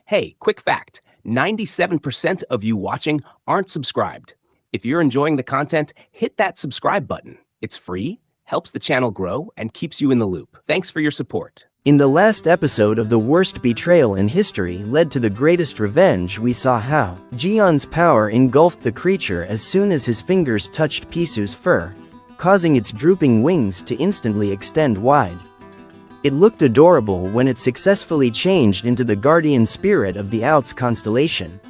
Hey, quick fact, 97% of you watching aren't subscribed. If you're enjoying the content, hit that subscribe button. It's free, helps the channel grow, and keeps you in the loop. Thanks for your support. In the last episode of the worst betrayal in history led to the greatest revenge, we saw how Ji-yeon's power engulfed the creature as soon as his fingers touched Pisu's fur, causing its drooping wings to instantly extend wide. It looked adorable when it successfully changed into the guardian spirit of the Outs constellation.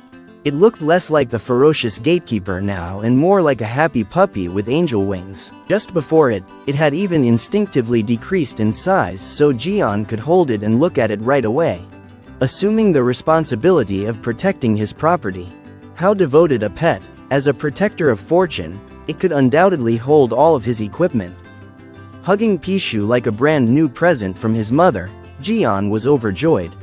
It looked less like the ferocious gatekeeper now and more like a happy puppy with angel wings. Just before it had even instinctively decreased in size so Ji-yeon could hold it and look at it right away, assuming the responsibility of protecting his property. How devoted a pet! As a protector of fortune, it could undoubtedly hold all of his equipment. Hugging Pisu like a brand new present from his mother, Ji-yeon was overjoyed.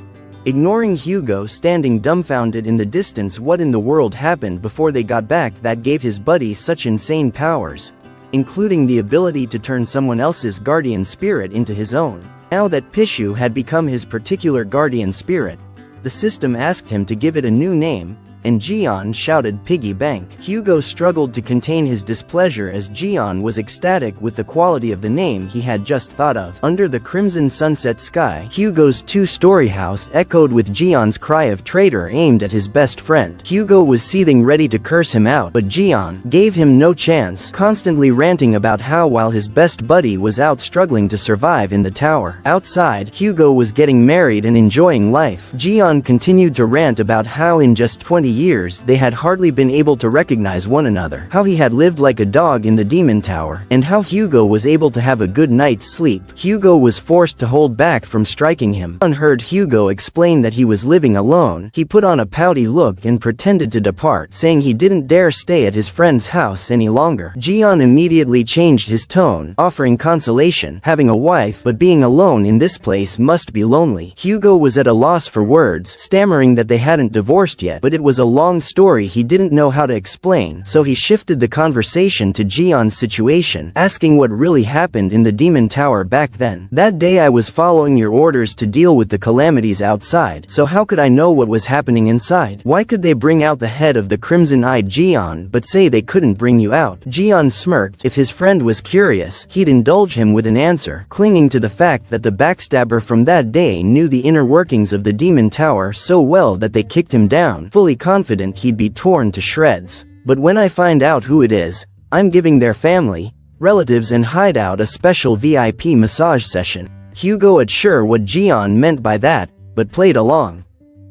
Ignoring Hugo standing dumbfounded in the distance, what in the world happened before they got back that gave his buddy such insane powers, including the ability to turn someone else's guardian spirit into his own. Now that Pisu had become his particular guardian spirit, the system asked him to give it a new name, and Ji-yeon shouted piggy bank. Hugo struggled to contain his displeasure as Ji-yeon was ecstatic with the quality of the name he had just thought of. Under the crimson sunset sky, Hugo's two-story house echoed with Ji-yeon's cry of traitor aimed at his best friend. Hugo was seething, ready to curse him out, but Ji-yeon gave him no chance, constantly ranting about how while his best buddy was out struggling to survive in the tower, outside, Hugo was getting married and enjoying life. Ji-yeon continued to rant about how in just 20 years they had hardly been able to recognize one another, how he had lived like a dog in the demon tower, and how Hugo was able to have a good night's sleep. Hugo was forced to hold back from striking him. Ji-yeon heard Hugo explain that he was living alone. He put on a pouty look and pretended to depart, saying he didn't dare stay at his friend's house any longer. Ji-yeon immediately changed his tone, offering consolation, having a wife, but being alone in this place must be lonely. Hugo was at a loss for words, stammering that they hadn't divorced yet, but it was a long story he didn't know how to explain, so he shifted the conversation to Ji-yeon's situation, asking what really happened in the demon tower back then. That day I was following your orders to deal with the calamities outside, so how could I know what was happening inside? Why could they bring out the head of the crimson-eyed Ji-yeon but say they couldn't bring you out? Ji-yeon smirked. If his friend was curious, he'd indulge him with an answer, clinging to the fact that the backstabber from that day knew the inner workings of the demon tower so well that they kicked him down, fully confident he'd be torn to shreds. But when I find out who it is, I'm giving their family, relatives and hideout a special VIP massage session. Hugo wasn't sure what Ji-yeon meant by that, but played along.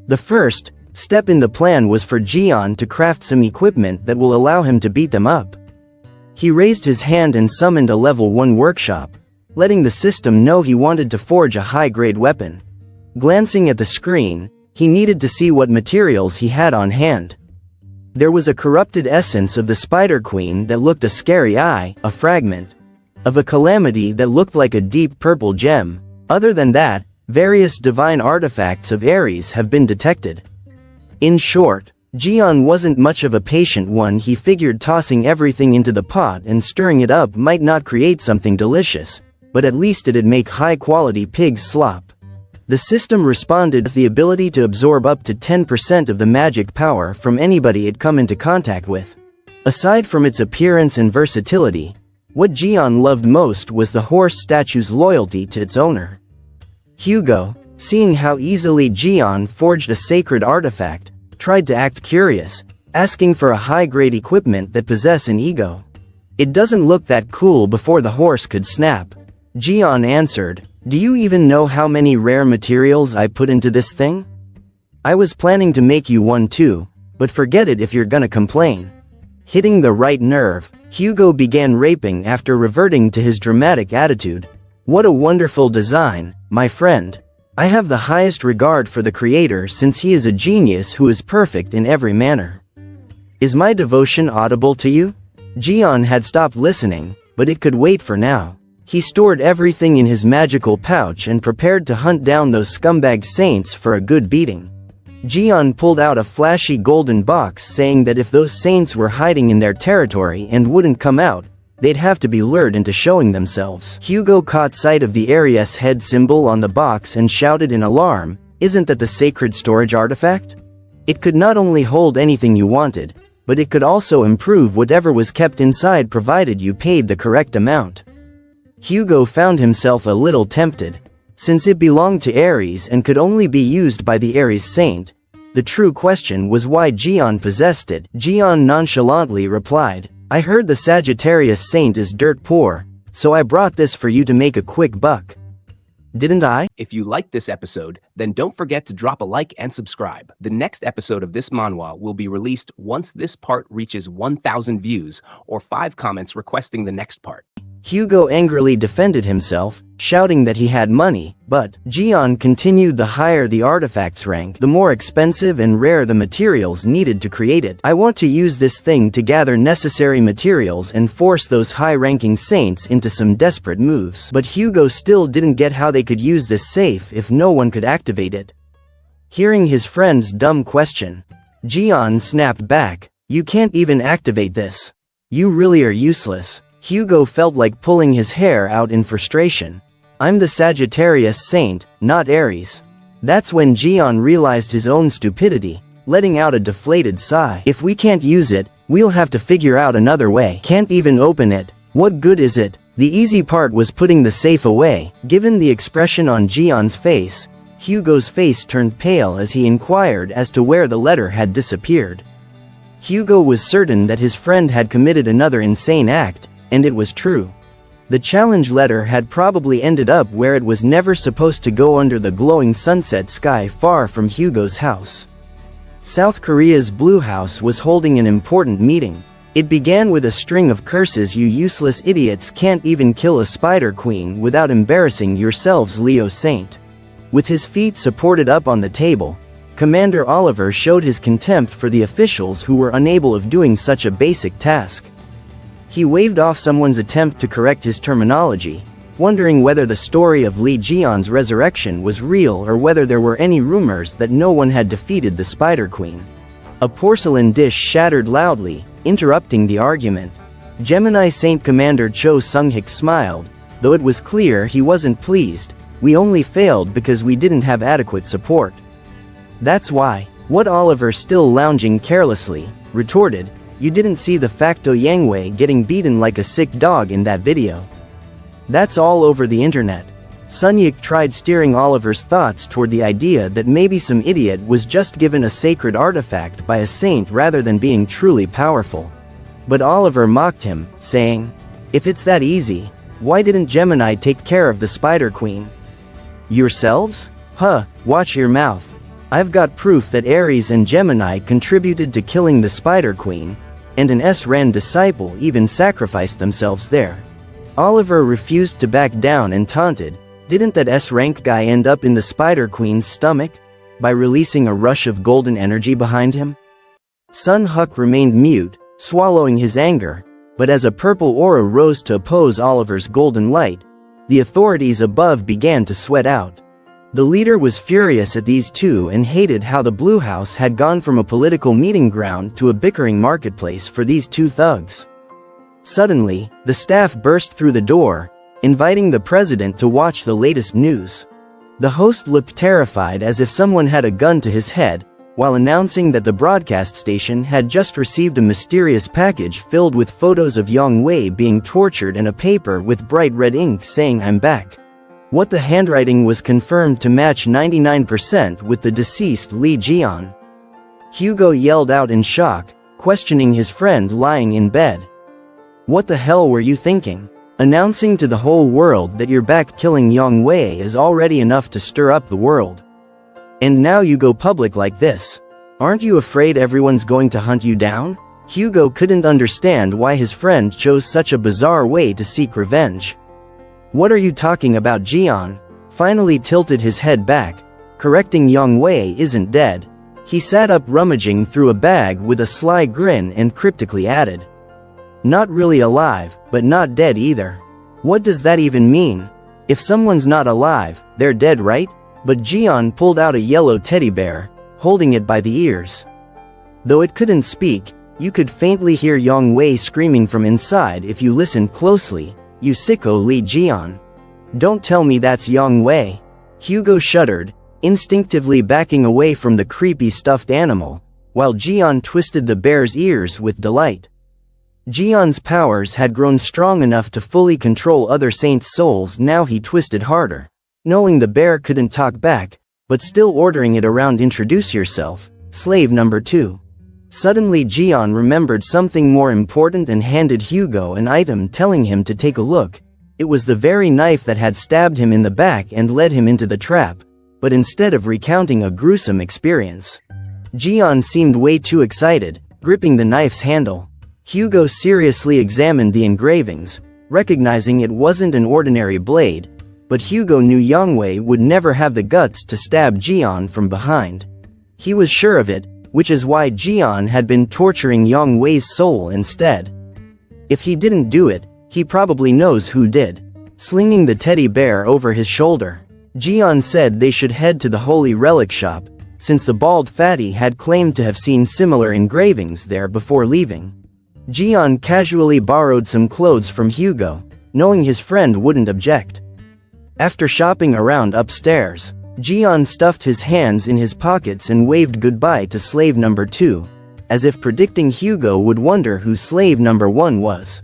The first step in the plan was for Ji-yeon to craft some equipment that will allow him to beat them up. He raised his hand and summoned a level 1 workshop, letting the system know he wanted to forge a high-grade weapon. Glancing at the screen, he needed to see what materials he had on hand. There was a corrupted essence of the Spider Queen that looked a scary eye, a fragment of a calamity that looked like a deep purple gem. Other than that, various divine artifacts of Ares have been detected. In short, Ji-yeon wasn't much of a patient one. He figured tossing everything into the pot and stirring it up might not create something delicious, but at least it'd make high-quality pig slop. The system responded as the ability to absorb up to 10% of the magic power from anybody it come into contact with. Aside from its appearance and versatility, what Ji-yeon loved most was the horse statue's loyalty to its owner. Hugo, seeing how easily Ji-yeon forged a sacred artifact, tried to act curious, asking for a high-grade equipment that possess an ego. It doesn't look that cool. Before the horse could snap, Ji-yeon answered, do you even know how many rare materials I put into this thing? I was planning to make you one too, but forget it if you're gonna complain. Hitting the right nerve, Hugo began raping after reverting to his dramatic attitude. What a wonderful design, my friend. I have the highest regard for the creator since he is a genius who is perfect in every manner. Is my devotion audible to you? Ji-yeon had stopped listening, but it could wait for now. He stored everything in his magical pouch and prepared to hunt down those scumbag saints for a good beating. Ji-yeon pulled out a flashy golden box, saying that if those saints were hiding in their territory and wouldn't come out, they'd have to be lured into showing themselves. Hugo caught sight of the Aries head symbol on the box and shouted in alarm, Isn't that the sacred storage artifact? It could not only hold anything you wanted, but it could also improve whatever was kept inside provided you paid the correct amount. Hugo found himself a little tempted. Since it belonged to Ares and could only be used by the Ares saint, the true question was why Jian possessed it. Jian nonchalantly replied, "I heard the Sagittarius saint is dirt poor, so I brought this for you to make a quick buck. Didn't I?" If you liked this episode, then don't forget to drop a like and subscribe. The next episode of this manhwa will be released once this part reaches 1,000 views or 5 comments requesting the next part. Hugo angrily defended himself, shouting that he had money, but Jian continued, "The higher the artifact's rank, the more expensive and rare the materials needed to create it. I want to use this thing to gather necessary materials and force those high-ranking saints into some desperate moves." But Hugo still didn't get how they could use this safe if no one could activate it. Hearing his friend's dumb question, Jian snapped back, "You can't even activate this. You really are useless." Hugo felt like pulling his hair out in frustration. "I'm the Sagittarius saint, not Ares." That's when Jian realized his own stupidity, letting out a deflated sigh. "If we can't use it, we'll have to figure out another way. Can't even open it. What good is it?" The easy part was putting the safe away. Given the expression on Jian's face, Hugo's face turned pale as he inquired as to where the letter had disappeared. Hugo was certain that his friend had committed another insane act, and it was true. The challenge letter had probably ended up where it was never supposed to go, under the glowing sunset sky far from Hugo's house. South Korea's Blue House was holding an important meeting. It began with a string of curses. "You useless idiots can't even kill a spider queen without embarrassing yourselves, Leo Saint." With his feet supported up on the table, Commander Oliver showed his contempt for the officials who were unable of doing such a basic task. He waved off someone's attempt to correct his terminology, wondering whether the story of Li Jian's resurrection was real or whether there were any rumors that no one had defeated the Spider Queen. A porcelain dish shattered loudly, interrupting the argument. Gemini Saint Commander Cho Sung-hik smiled, though it was clear he wasn't pleased. "We only failed because we didn't have adequate support. That's why." What Oliver, still lounging carelessly, retorted, "You didn't see the Facto Yangwei getting beaten like a sick dog in that video. That's all over the internet." Sun-yik tried steering Oliver's thoughts toward the idea that maybe some idiot was just given a sacred artifact by a saint rather than being truly powerful. But Oliver mocked him, saying, "If it's that easy, why didn't Gemini take care of the Spider Queen? Yourselves? Watch your mouth. I've got proof that Ares and Gemini contributed to killing the Spider Queen, and an S-Ran disciple even sacrificed themselves there." Oliver refused to back down and taunted, "Didn't that S-rank guy end up in the Spider Queen's stomach by releasing a rush of golden energy behind him?" Sun Huck remained mute, swallowing his anger, but as a purple aura rose to oppose Oliver's golden light, the authorities above began to sweat out. The leader was furious at these two and hated how the Blue House had gone from a political meeting ground to a bickering marketplace for these two thugs. Suddenly, the staff burst through the door, inviting the president to watch the latest news. The host looked terrified, as if someone had a gun to his head, while announcing that the broadcast station had just received a mysterious package filled with photos of Yang Wei being tortured and a paper with bright red ink saying "I'm back." What the handwriting was confirmed to match 99% with the deceased Li Jian. Hugo yelled out in shock, questioning his friend lying in bed. "What the hell were you thinking? Announcing to the whole world that you're back killing Yang Wei is already enough to stir up the world. And now you go public like this. Aren't you afraid everyone's going to hunt you down?" Hugo couldn't understand why his friend chose such a bizarre way to seek revenge. "What are you talking about?" Jian finally tilted his head back, correcting, "Yang Wei isn't dead." He sat up, rummaging through a bag with a sly grin, and cryptically added, "Not really alive, but not dead either." What does that even mean? If someone's not alive, they're dead, right? But Jian pulled out a yellow teddy bear, holding it by the ears. Though it couldn't speak, you could faintly hear Yang Wei screaming from inside if you listened closely. "You sicko Li Jian. Don't tell me that's Yang Wei." Hugo shuddered, instinctively backing away from the creepy stuffed animal, while Jian twisted the bear's ears with delight. Jian's powers had grown strong enough to fully control other saints' souls. Now he twisted harder. Knowing the bear couldn't talk back, but still ordering it around. Introduce yourself, slave number 2. Suddenly Jian remembered something more important and handed Hugo an item, telling him to take a look. It was the very knife that had stabbed him in the back and led him into the trap, but instead of recounting a gruesome experience, Jian seemed way too excited, gripping the knife's handle. Hugo seriously examined the engravings, recognizing it wasn't an ordinary blade, but Hugo knew Yang Wei would never have the guts to stab Jian from behind. He was sure of it, which is why Jian had been torturing Yang Wei's soul instead. If he didn't do it, he probably knows who did. Slinging the teddy bear over his shoulder, Jian said they should head to the Holy Relic shop, since the bald fatty had claimed to have seen similar engravings there before leaving. Jian casually borrowed some clothes from Hugo, knowing his friend wouldn't object. After shopping around upstairs, Jian stuffed his hands in his pockets and waved goodbye to slave number 2, as if predicting Hugo would wonder who slave number 1 was.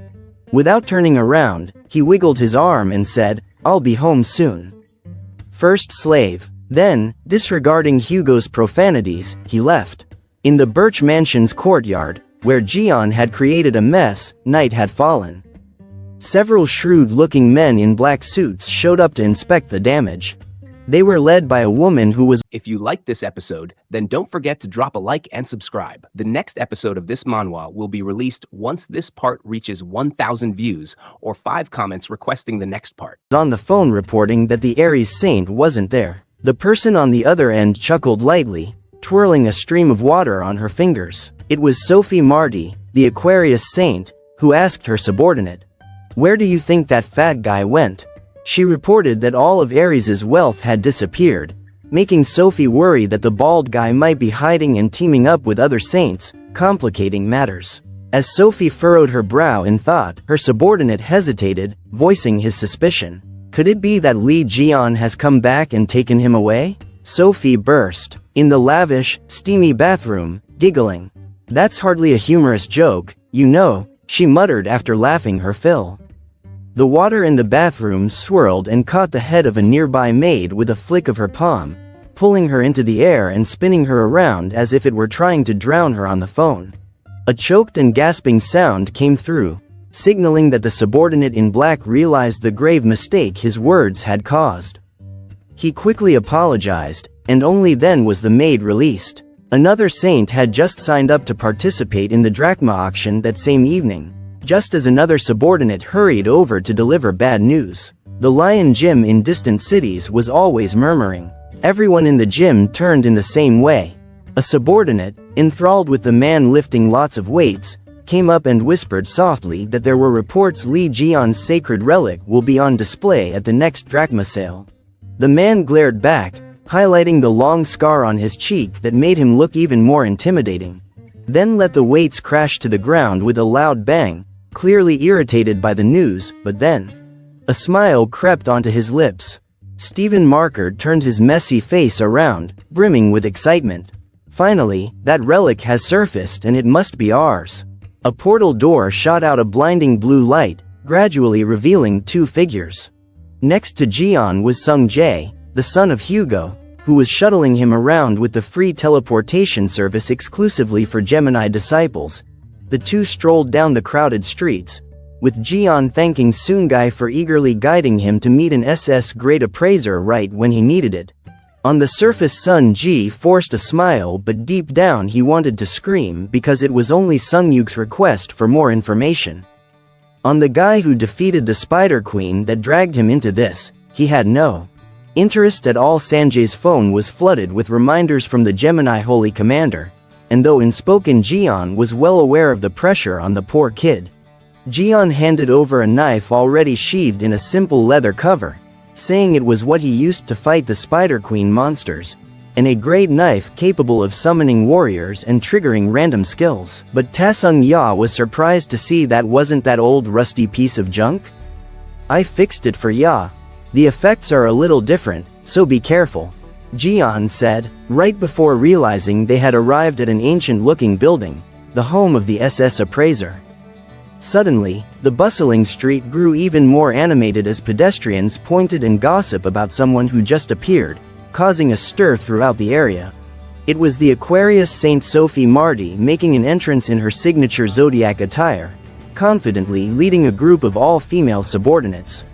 Without turning around, he wiggled his arm and said, "I'll be home soon." First slave. Then, disregarding Hugo's profanities, he left. In the Birch Mansion's courtyard, where Jian had created a mess, night had fallen. Several shrewd-looking men in black suits showed up to inspect the damage. They were led by a woman who was— If you liked this episode, then don't forget to drop a like and subscribe. The next episode of this manhwa will be released once this part reaches 1,000 views or 5 comments requesting the next part. On the phone reporting that the Aries saint wasn't there. The person on the other end chuckled lightly, twirling a stream of water on her fingers. It was Sophie Marty, the Aquarius saint, who asked her subordinate, "Where do you think that fat guy went?" She reported that all of Aries' wealth had disappeared, making Sophie worry that the bald guy might be hiding and teaming up with other saints, complicating matters. As Sophie furrowed her brow in thought, her subordinate hesitated, voicing his suspicion. Could it be that Li Jian has come back and taken him away? Sophie burst in the lavish, steamy bathroom, giggling. "That's hardly a humorous joke, you know," she muttered after laughing her fill. The water in the bathroom swirled and caught the head of a nearby maid with a flick of her palm, pulling her into the air and spinning her around as if it were trying to drown her on the phone. A choked and gasping sound came through, signaling that the subordinate in black realized the grave mistake his words had caused. He quickly apologized, and only then was the maid released. Another saint had just signed up to participate in the drachma auction that same evening, just as another subordinate hurried over to deliver bad news. The Lion Gym in distant cities was always murmuring. Everyone in the gym turned in the same way. A subordinate, enthralled with the man lifting lots of weights, came up and whispered softly that there were reports Li Jian's sacred relic will be on display at the next drachma sale. The man glared back, highlighting the long scar on his cheek that made him look even more intimidating. Then let the weights crash to the ground with a loud bang, clearly irritated by the news. But then, a smile crept onto his lips. Stephen Markard turned his messy face around, brimming with excitement. Finally, that relic has surfaced and it must be ours. A portal door shot out a blinding blue light, gradually revealing 2 figures. Next to Jian was Sung Jae, the son of Hugo, who was shuttling him around with the free teleportation service exclusively for Gemini disciples. The two strolled down the crowded streets, with Jian thanking Sungai for eagerly guiding him to meet an SS grade appraiser right when he needed it. On the surface Sun Ji forced a smile, but deep down he wanted to scream because it was only Sung Yuk's request for more information. On the guy who defeated the Spider Queen that dragged him into this, he had no interest at all. Sanjay's phone was flooded with reminders from the Gemini Holy Commander, and though inspoken Jian was well aware of the pressure on the poor kid. Jian handed over a knife already sheathed in a simple leather cover, saying it was what he used to fight the Spider Queen monsters, and a great knife capable of summoning warriors and triggering random skills. But Tasung Ya was surprised to see that wasn't that old rusty piece of junk. "I fixed it for Ya. The effects are a little different, so be careful." Jian said, right before realizing they had arrived at an ancient-looking building, the home of the SS appraiser. Suddenly, the bustling street grew even more animated as pedestrians pointed and gossiped about someone who just appeared, causing a stir throughout the area. It was the Aquarius Saint Sophie Marty making an entrance in her signature zodiac attire, confidently leading a group of all-female subordinates.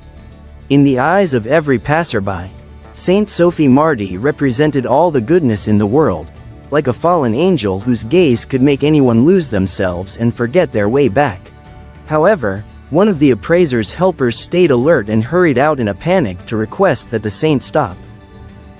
In the eyes of every passerby, Saint Sophie Marty represented all the goodness in the world, like a fallen angel whose gaze could make anyone lose themselves and forget their way back. However, one of the appraiser's helpers stayed alert and hurried out in a panic to request that the saint stop.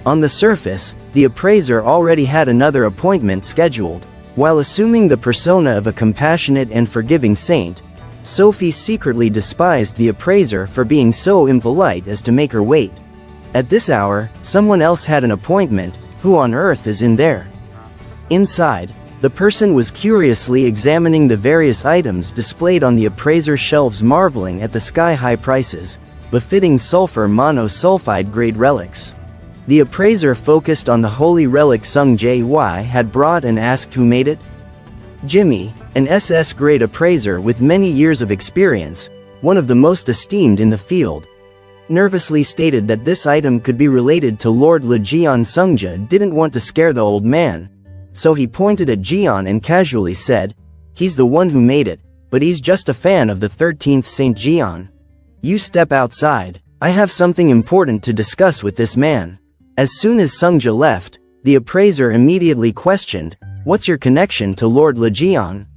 On the surface, the appraiser already had another appointment scheduled. While assuming the persona of a compassionate and forgiving saint, Sophie secretly despised the appraiser for being so impolite as to make her wait. At this hour, someone else had an appointment. Who on earth is in there? Inside, the person was curiously examining the various items displayed on the appraiser's shelves, marveling at the sky-high prices, befitting sulfur monosulfide grade relics. The appraiser focused on the holy relic Sung Jy had brought and asked who made it. Jimmy, an SS-grade appraiser with many years of experience, one of the most esteemed in the field, nervously stated that this item could be related to Lord Le Jian. Sungja didn't want to scare the old man, so he pointed at Jian and casually said, "He's the one who made it, but he's just a fan of the 13th Saint Jian. You step outside, I have something important to discuss with this man." As soon as Sungja left, the appraiser immediately questioned, "What's your connection to Lord Le Jian?"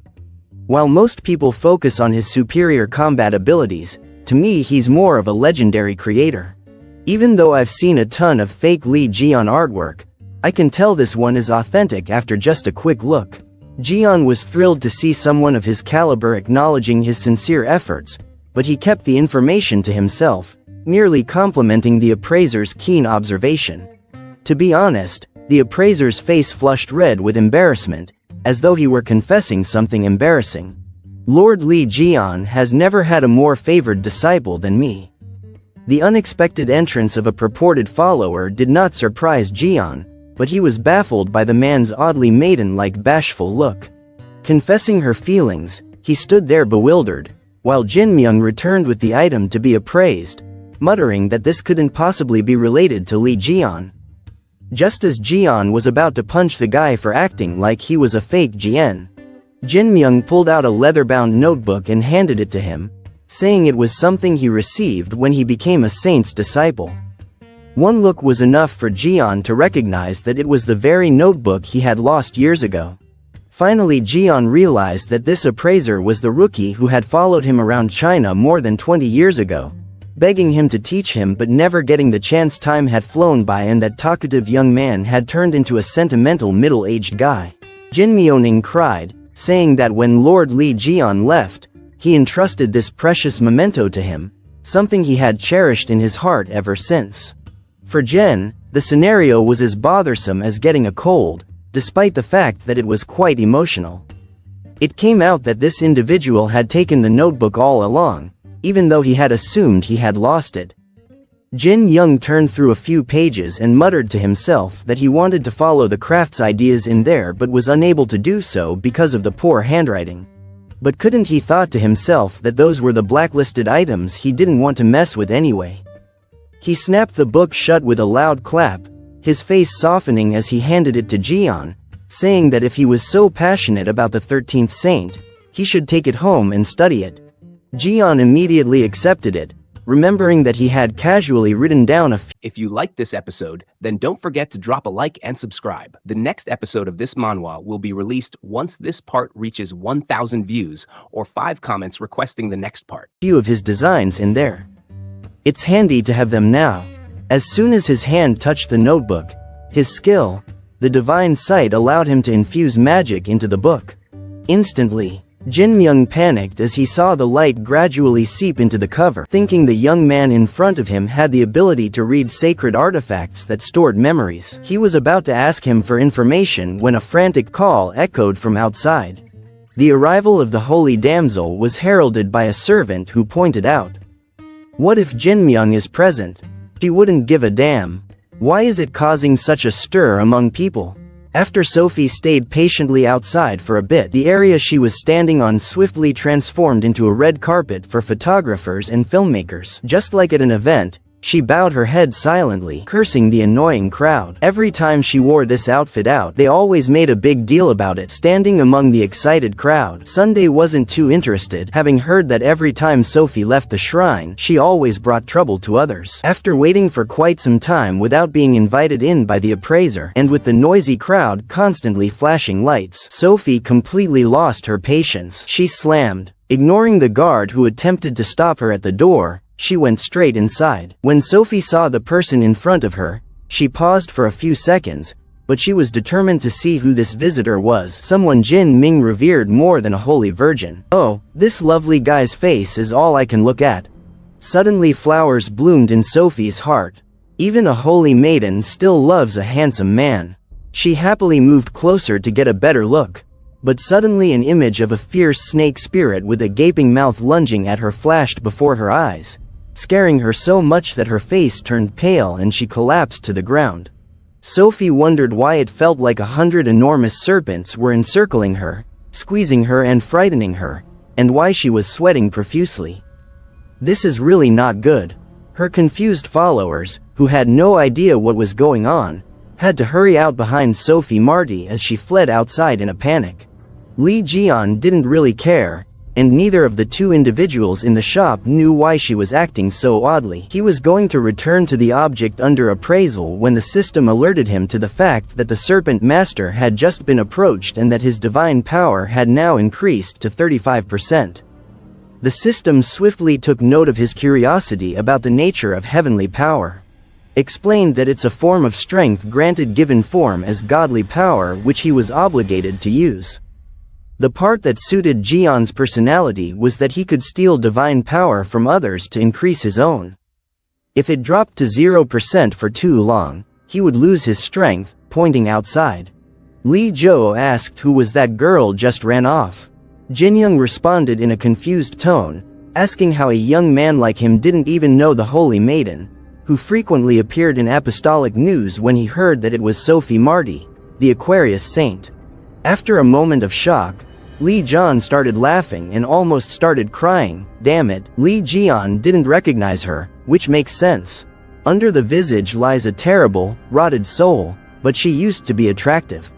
While most people focus on his superior combat abilities, to me he's more of a legendary creator. Even though I've seen a ton of fake Li Jian artwork, I can tell this one is authentic after just a quick look. Jian was thrilled to see someone of his caliber acknowledging his sincere efforts, but he kept the information to himself, merely complimenting the appraiser's keen observation. To be honest, the appraiser's face flushed red with embarrassment, as though he were confessing something embarrassing. Lord Li Jian has never had a more favored disciple than me. The unexpected entrance of a purported follower did not surprise Jian, but he was baffled by the man's oddly maiden-like bashful look. Confessing her feelings, he stood there bewildered, while Jin Myung returned with the item to be appraised, muttering that this couldn't possibly be related to Li Jian. Just as Jian was about to punch the guy for acting like he was a fake Jian, Jin Myung pulled out a leather-bound notebook and handed it to him, saying it was something he received when he became a saint's disciple. One look was enough for Jian to recognize that it was the very notebook he had lost years ago. Finally, Jian realized that this appraiser was the rookie who had followed him around China more than 20 years ago, begging him to teach him but never getting the chance. Time had flown by and that talkative young man had turned into a sentimental middle-aged guy. Jin Myoning cried, saying that when Lord Li Jian left, he entrusted this precious memento to him, something he had cherished in his heart ever since. For Jen, the scenario was as bothersome as getting a cold, despite the fact that it was quite emotional. It came out that this individual had taken the notebook all along, even though he had assumed he had lost it. Jin Young turned through a few pages and muttered to himself that he wanted to follow the craft's ideas in there but was unable to do so because of the poor handwriting. But couldn't he thought to himself that those were the blacklisted items he didn't want to mess with anyway. He snapped the book shut with a loud clap, his face softening as he handed it to Jian, saying that if he was so passionate about the 13th saint, he should take it home and study it. Jian immediately accepted it, remembering that he had casually written down If you liked this episode, then don't forget to drop a like and subscribe. The next episode of this manhwa will be released once this part reaches 1,000 views or 5 comments requesting the next part. Few of his designs in there. It's handy to have them now. As soon as his hand touched the notebook, his skill, the divine sight, allowed him to infuse magic into the book. Instantly, Jin Myung panicked as he saw the light gradually seep into the cover, thinking the young man in front of him had the ability to read sacred artifacts that stored memories. He was about to ask him for information when a frantic call echoed from outside. The arrival of the holy damsel was heralded by a servant who pointed out, "What if Jin Myung is present? She wouldn't give a damn." Why is it causing such a stir among people? After Sophie stayed patiently outside for a bit, the area she was standing on swiftly transformed into a red carpet for photographers and filmmakers. Just like at an event, she bowed her head silently, cursing the annoying crowd. Every time she wore this outfit out, they always made a big deal about it, standing among the excited crowd. Sunday wasn't too interested, having heard that every time Sophie left the shrine, she always brought trouble to others. After waiting for quite some time without being invited in by the appraiser, and with the noisy crowd constantly flashing lights, Sophie completely lost her patience. She slammed, ignoring the guard who attempted to stop her at the door. She went straight inside. When Sophie saw the person in front of her, she paused for a few seconds, but she was determined to see who this visitor was, someone Jin Ming revered more than a holy virgin. Oh, this lovely guy's face is all I can look at. Suddenly flowers bloomed in Sophie's heart. Even a holy maiden still loves a handsome man. She happily moved closer to get a better look. But suddenly an image of a fierce snake spirit with a gaping mouth lunging at her flashed before her eyes, scaring her so much that her face turned pale and she collapsed to the ground. Sophie wondered why it felt like 100 enormous serpents were encircling her, squeezing her and frightening her, and why she was sweating profusely. This is really not good. Her confused followers, who had no idea what was going on, had to hurry out behind Sophie Marty as she fled outside in a panic. Li Jian didn't really care, and neither of the two individuals in the shop knew why she was acting so oddly. He was going to return to the object under appraisal when the system alerted him to the fact that the Serpent Master had just been approached and that his divine power had now increased to 35%. The system swiftly took note of his curiosity about the nature of heavenly power. Explained that it's a form of strength granted given form as godly power which he was obligated to use. The part that suited Jian's personality was that he could steal divine power from others to increase his own. If it dropped to 0% for too long, he would lose his strength, pointing outside. Li Zhou asked who was that girl just ran off. Jinyang responded in a confused tone, asking how a young man like him didn't even know the Holy Maiden, who frequently appeared in apostolic news when he heard that it was Sophie Marty, the Aquarius saint. After a moment of shock, Li Jian started laughing and almost started crying. Damn it, Li Jian didn't recognize her, which makes sense. Under the visage lies a terrible, rotted soul, but she used to be attractive.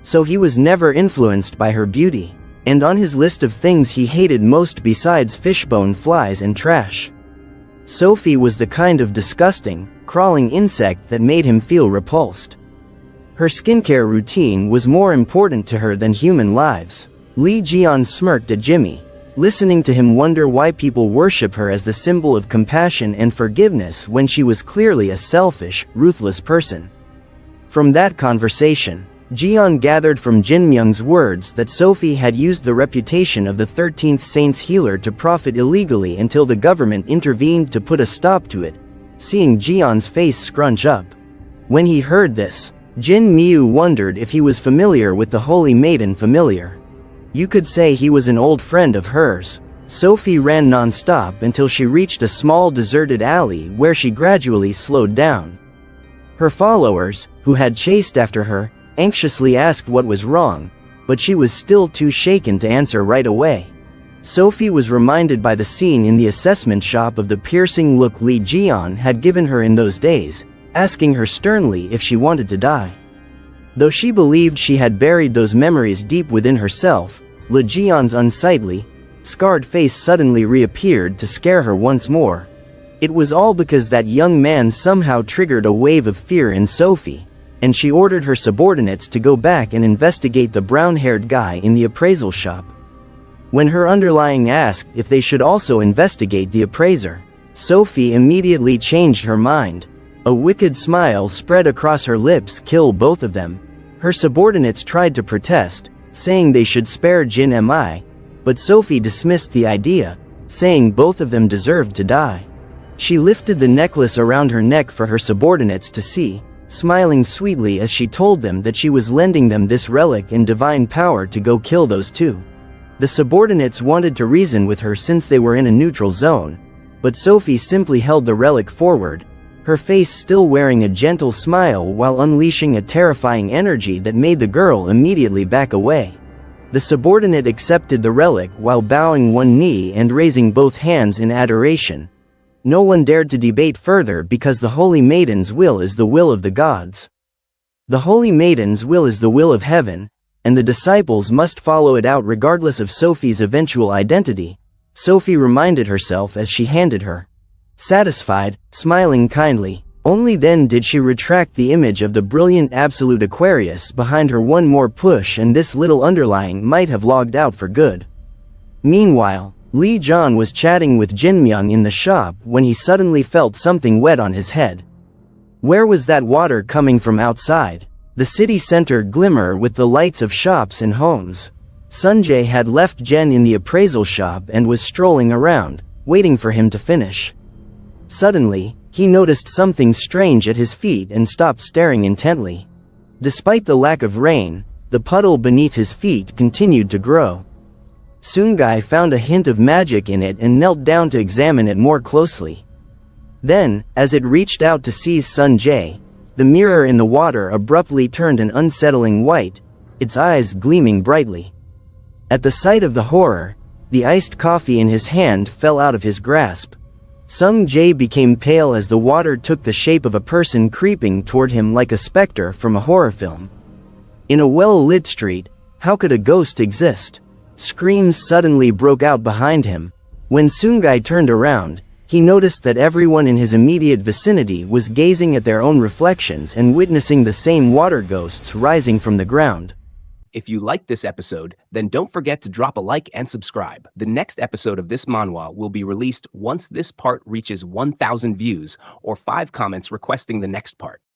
So he was never influenced by her beauty, and on his list of things he hated most besides fishbone flies and trash, Sophie was the kind of disgusting, crawling insect that made him feel repulsed. Her skincare routine was more important to her than human lives. Li Jian smirked at Jimmy, listening to him wonder why people worship her as the symbol of compassion and forgiveness when she was clearly a selfish, ruthless person. From that conversation, Jian gathered from Jinmyung's words that Sophie had used the reputation of the 13th Saint's healer to profit illegally until the government intervened to put a stop to it, seeing Jian's face scrunch up. When he heard this, Jin Miu wondered if he was familiar with the Holy Maiden familiar. You could say he was an old friend of hers. Sophie ran non-stop until she reached a small deserted alley where she gradually slowed down. Her followers, who had chased after her, anxiously asked what was wrong, but she was still too shaken to answer right away. Sophie was reminded by the scene in the assessment shop of the piercing look Li Jian had given her in those days, asking her sternly if she wanted to die. Though she believed she had buried those memories deep within herself, Li Jian's unsightly, scarred face suddenly reappeared to scare her once more. It was all because that young man somehow triggered a wave of fear in Sophie, and she ordered her subordinates to go back and investigate the brown-haired guy in the appraisal shop. When her underlying asked if they should also investigate the appraiser, Sophie immediately changed her mind. A wicked smile spread across her lips. Kill both of them. Her subordinates tried to protest, saying they should spare Jin Mi, but Sophie dismissed the idea, saying both of them deserved to die. She lifted the necklace around her neck for her subordinates to see, smiling sweetly as she told them that she was lending them this relic and divine power to go kill those two. The subordinates wanted to reason with her since they were in a neutral zone, but Sophie simply held the relic forward, her face still wearing a gentle smile while unleashing a terrifying energy that made the girl immediately back away. The subordinate accepted the relic while bowing one knee and raising both hands in adoration. No one dared to debate further because the Holy Maiden's will is the will of the gods. The Holy Maiden's will is the will of heaven, and the disciples must follow it out regardless of Sophie's eventual identity, Sophie reminded herself as she handed her. Satisfied, smiling kindly, only then did she retract the image of the brilliant absolute Aquarius behind her one more push, and this little underlying might have logged out for good. Meanwhile, Lee John was chatting with Jinmyung in the shop when he suddenly felt something wet on his head. Where was that water coming from outside? The city center glimmer with the lights of shops and homes. Sunjae had left Jen in the appraisal shop and was strolling around, waiting for him to finish. Suddenly, he noticed something strange at his feet and stopped staring intently. Despite the lack of rain, the puddle beneath his feet continued to grow. Sungai found a hint of magic in it and knelt down to examine it more closely. Then, as it reached out to seize Sunjae, the mirror in the water abruptly turned an unsettling white, its eyes gleaming brightly. At the sight of the horror, the iced coffee in his hand fell out of his grasp. Sunjae became pale as the water took the shape of a person creeping toward him like a specter from a horror film. In a well-lit street, how could a ghost exist? Screams suddenly broke out behind him. When Sungai turned around, he noticed that everyone in his immediate vicinity was gazing at their own reflections and witnessing the same water ghosts rising from the ground. If you liked this episode, then don't forget to drop a like and subscribe. The next episode of this manhwa will be released once this part reaches 1,000 views or 5 comments requesting the next part.